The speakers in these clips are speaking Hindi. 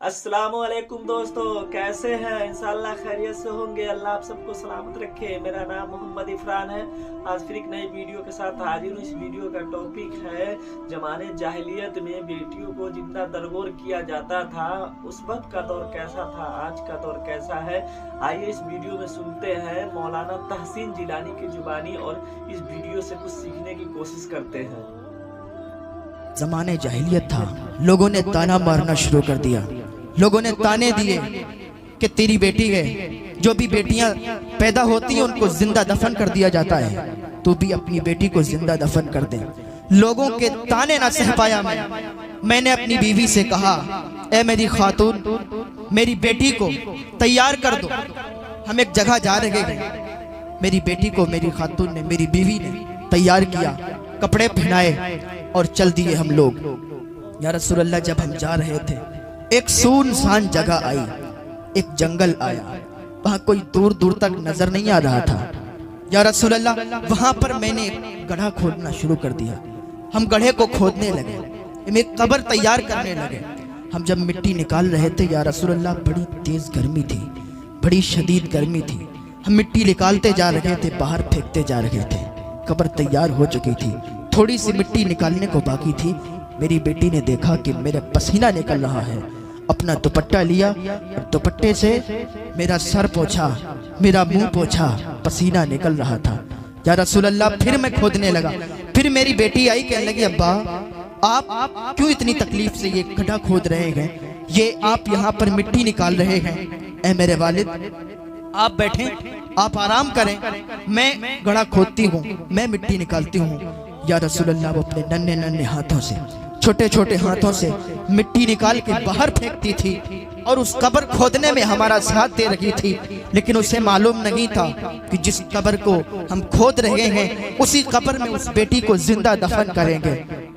अस्सलामुअलैकुम दोस्तों, कैसे हैं? इंशाल्लाह खैरियत से होंगे। अल्लाह आप सबको सलामत रखे। मेरा नाम मोहम्मद इफरान है। आज फिर एक नई वीडियो के साथ हाजिर हूँ। इस वीडियो का टॉपिक है जमाने जाहिलियत में बेटियों को जिंदा दरगोर किया जाता था। उस वक्त का दौर कैसा था, आज का दौर कैसा है, आइए इस वीडियो में सुनते हैं मौलाना तहसीन जिलानी की जुबानी और इस वीडियो से कुछ सीखने की कोशिश करते हैं। जमाने जाहिलियत था, लोगों ने ताना मारना शुरू कर दिया। लोगों ने ताने दिए कि तेरी बेटी है, जो भी बेटियां पैदा होती हैं उनको जिंदा दफन कर दिया जाता है, तू भी अपनी बेटी को जिंदा दफन कर दे। लोगों के ताने ना सह पाया मैंने अपनी बीवी से कहा, ए मेरी खातून, मेरी बेटी को तैयार कर दो, हम एक जगह जा रहे हैं। मेरी बेटी को मेरी खातून ने, मेरी बीवी ने तैयार किया, कपड़े पहनाए और चल दिए हम लोग। या रसूल अल्लाह, जब हम जा रहे थे एक सुनसान जगह आई, एक जंगल आया, वहां कोई दूर दूर तक नजर नहीं आ रहा था। या रसूल अल्लाह, वहां पर मैंने एक गड्ढा खोदना शुरू कर दिया। हम गड्ढे को खोदने लगे, एक कब्र तैयार करने लगे। हम जब मिट्टी निकाल रहे थे या रसूल अल्लाह, बड़ी तेज गर्मी थी, बड़ी शदीद गर्मी थी। हम मिट्टी निकालते जा रहे थे, बाहर फेंकते जा रहे थे। कब्र तैयार हो चुकी थी, थोड़ी सी मिट्टी निकालने को बाकी थी। मेरी बेटी ने देखा कि मेरा पसीना निकल रहा है, अपना दुपट्टा लिया और दुपट्टे से मेरा सर पोंछा, मेरा मुंह पोंछा, पसीना निकल रहा था। या रसूल अल्लाह, फिर मैं खोदने लगा। फिर मेरी बेटी आई, कहने लगी, अब्बा आप क्यों इतनी तकलीफ से ये गड्ढा खोद रहे हैं, ये आप यहाँ पर मिट्टी निकाल रहे हैं। ए मेरे वालिद, आप बैठे, आप आराम करें, मैं गड्ढा खोदती हूँ, मैं मिट्टी निकालती हूँ। या रसूल अल्लाह, वो अपने नन्हे नन्हे हाथों से, छोटे छोटे हाथों से मिट्टी निकाल के बाहर फेंकती थी और उस कब्र खोदने में हमारा साथ दे रही थी। लेकिन उसे मालूम नहीं था कि जिस कब्र को हम खोद रहे हैं उसी कब्र में उस बेटी को जिंदा दफन करेंगे।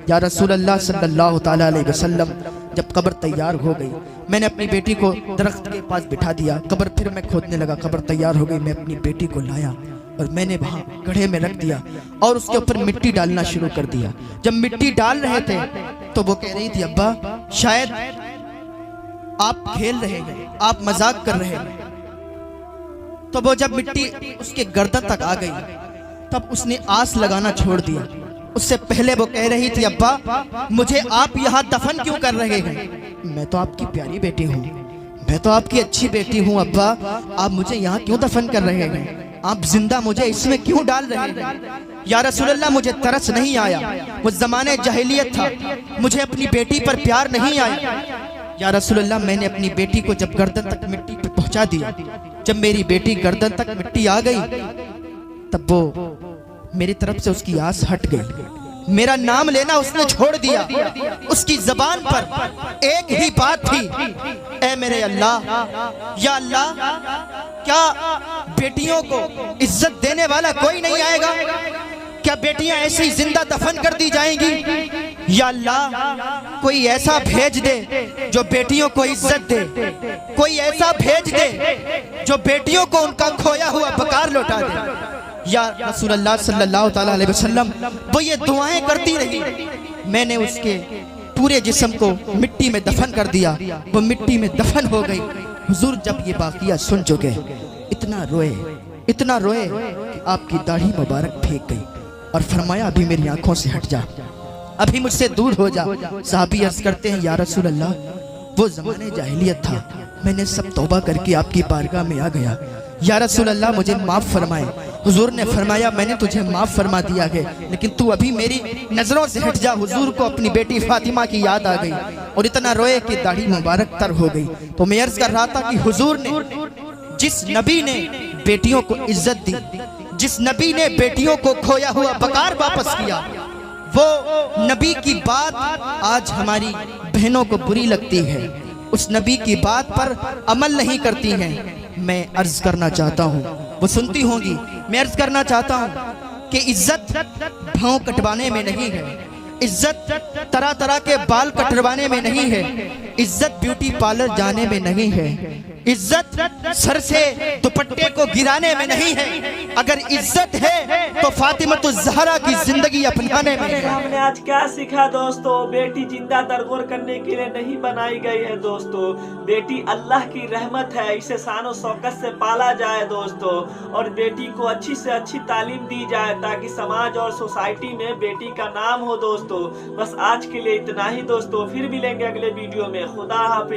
या रसूल अल्लाह सल्लल्लाहु ताला अलैहि वसल्लम, जब कब्र तैयार हो गई, मैंने अपनी बेटी को दरख्त के पास बिठा दिया। कब्र फिर मैं खोदने लगा, कब्र तैयार हो गई। मैं अपनी बेटी को लाया और मैंने वहां गड्ढे में रख दिया और उसके ऊपर मिट्टी डालना शुरू कर दिया। जब मिट्टी डाल रहे थे तो वो कह रही थी, अब्बा शायद आप खेल रहे हैं, आप मजाक कर रहे हैं। तो वो जब मिट्टी उसके गर्दन तक आ गई तब उसने आस लगाना छोड़ दिया। उससे पहले वो कह रही थी, अब्बा मुझे आप यहाँ दफन क्यों कर रहे हैं, मैं तो आपकी प्यारी बेटी हूँ, मैं तो आपकी अच्छी बेटी हूँ। अब्बा आप मुझे यहाँ क्यों दफन कर रहे हैं, आप जिंदा मुझे इसमें क्यों डाल रहे हैं। या रसूल अल्लाह, मुझे तरस नहीं आया, वो जमाने जाहिलियत था, मुझे अपनी बेटी पर प्यार नहीं आया। या रसूल अल्लाह, मैंने अपनी बेटी को जब गर्दन तक मिट्टी पे पहुंचा दिया, जब मेरी बेटी गर्दन तक मिट्टी आ गई तब वो मेरी तरफ से उसकी आस हट गई। मेरा नाम लेना उसने छोड़ दिया। उसकी जबान पर एक ही बात थी, ए मेरे अल्लाह, या अल्लाह, क्या बेटियों को इज्जत देने वाला कोई नहीं आएगा? क्या बेटियां ऐसी जिंदा दफन कर दी जाएंगी? या अल्लाह, कोई ऐसा भेज दे जो बेटियों को इज्जत दे, कोई ऐसा भेज दे जो बेटियों को उनका खोया हुआ बकार लौटा दे। या रसूल अल्लाह सल्लल्लाहु ताला अलैहि वसल्लम, वो ये दुआएं करती रही। मैंने उसके पूरे जिस्म को मिट्टी में दफन कर दिया, वो मिट्टी में दफन हो गई। हुजूर जब ये वाक़िया सुन चुके इतना रोए, इतना रोए कि आपकी दाढ़ी मुबारक फेंक गई और फरमाया, अभी मेरी आंखों से हट जा, अभी मुझसे दूर हो जा। साहबी अर्ज करते हैं, या रसूल अल्लाह, वो जमाने जाहिलियत था, मैंने सब तौबा करके आपकी बारगाह में आ गया। या रसूल अल्लाह, मुझे माफ फरमाए। हुजूर ने फरमाया, मैंने तुझे माफ फरमा दिया है, लेकिन तू अभी मेरी नजरों से हट जा। हुजूर को अपनी बेटी फातिमा की याद आ गई और इतना रोए कि दाढ़ी मुबारक तर हो गई। तो मैं अर्ज कर रहा था कि हुजूर ने, जिस नबी ने बेटियों को इज्जत दी, जिस नबी ने बेटियों को खोया हुआ बकार वापस किया, वो नबी की बात आज हमारी बहनों को बुरी लगती है, उस नबी की बात पर अमल नहीं करती हैं। मैं अर्ज करना चाहता हूँ, वो सुनती होंगी, मैं अर्ज करना चाहता हूँ कि इज्जत भाव कटवाने में नहीं है, इज्जत तरह तरह के बाल कटवाने में नहीं है, इज्जत ब्यूटी पार्लर जाने में नहीं है, इज्जत सर से दुपट्टे को गिराने में नहीं है, अगर इज्जत है तो फातिमा-तुज़-ज़हरा की जिंदगी अपनाने में है। हमने आज क्या सीखा दोस्तों? बेटी जिंदा दरगोर करने के लिए नहीं बनाई गई है दोस्तों। बेटी अल्लाह की रहमत है, इसे शान शौकत से पाला जाए दोस्तों, और बेटी को अच्छी से अच्छी तालीम दी जाए ताकि समाज और सोसाइटी में बेटी का नाम हो दोस्तों। बस आज के लिए इतना ही दोस्तों, फिर मिलेंगे अगले वीडियो में। खुदा हाफिज।